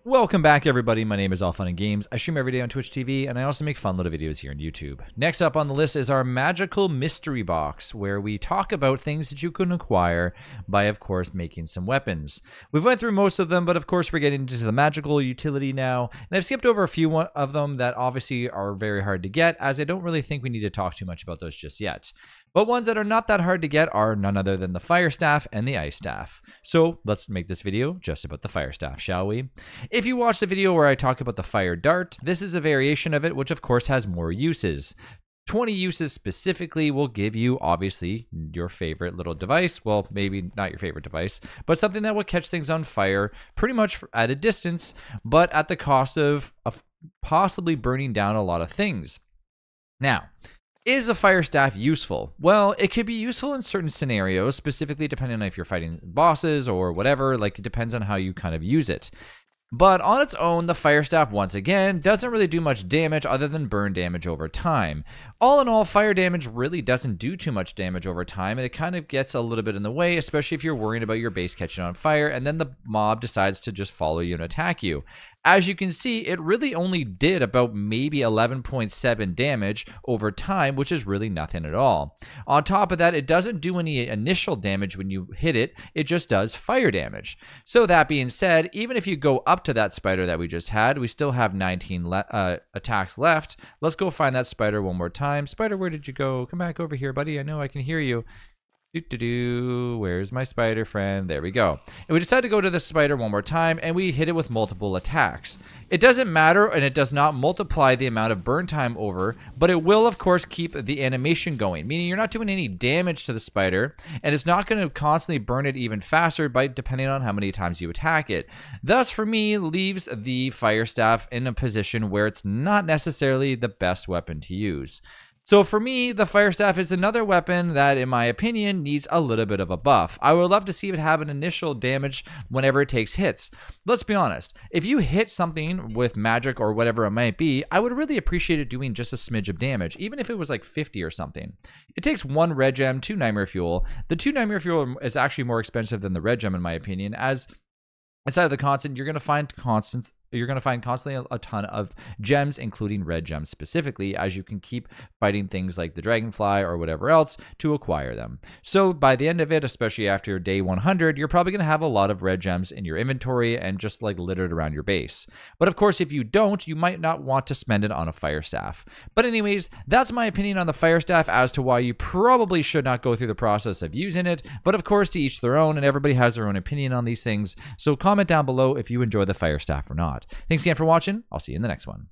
Welcome back, everybody. My name is All Fun and Games. I stream every day on Twitch TV, and I also make fun little videos here on YouTube. Next up on the list is our magical mystery box, where we talk about things that you can acquire by, of course, making some weapons. We've went through most of them, but of course we're getting into the magical utility now, and I've skipped over a few of them that obviously are very hard to get, as I don't really think we need to talk too much about those just yet. But ones that are not that hard to get are none other than the fire staff and the ice staff. So let's make this video just about the fire staff, shall we? If you watch the video where I talk about the fire dart, this is a variation of it, which of course has more uses. 20 uses specifically will give you, obviously, your favorite little device. Well, maybe not your favorite device, but something that will catch things on fire pretty much at a distance, but at the cost of possibly burning down a lot of things. Now, is a fire staff useful? Well, it could be useful in certain scenarios, specifically depending on if you're fighting bosses or whatever. Like, it depends on how you kind of use it. But on its own, the fire staff, once again, doesn't really do much damage other than burn damage over time. All in all, fire damage really doesn't do too much damage over time, and it kind of gets a little bit in the way, especially if you're worrying about your base catching on fire, and then the mob decides to just follow you and attack you. As you can see, it really only did about maybe 11.7 damage over time, which is really nothing at all. On top of that, it doesn't do any initial damage when you hit it, it just does fire damage. So that being said, even if you go up to that spider that we just had, we still have 19 attacks left. Let's go find that spider one more time. Spider, where did you go? Come back over here, buddy. I know I can hear you. Where's my spider friend? There we go. And we decide to go to the spider one more time, and we hit it with multiple attacks. It doesn't matter, and it does not multiply the amount of burn time over, but it will, of course, keep the animation going, meaning you're not doing any damage to the spider, and it's not going to constantly burn it even faster by depending on how many times you attack it. Thus, for me, leaves the fire staff in a position where it's not necessarily the best weapon to use. So for me, the fire staff is another weapon that, in my opinion, needs a little bit of a buff. I would love to see it have an initial damage whenever it takes hits. Let's be honest, if you hit something with magic or whatever it might be, I would really appreciate it doing just a smidge of damage, even if it was like 50 or something. It takes 1 red gem, 2 nightmare fuel. The 2 nightmare fuel is actually more expensive than the red gem, in my opinion, as inside of the constant, you're going to find constantly a ton of gems, including red gems specifically, as you can keep fighting things like the dragonfly or whatever else to acquire them. So by the end of it, especially after day 100, you're probably going to have a lot of red gems in your inventory and just like littered around your base. But of course, if you don't, you might not want to spend it on a fire staff. But anyways, that's my opinion on the fire staff as to why you probably should not go through the process of using it. But of course, to each their own, and everybody has their own opinion on these things. So comment down below if you enjoy the fire staff or not. Thanks again for watching. I'll see you in the next one.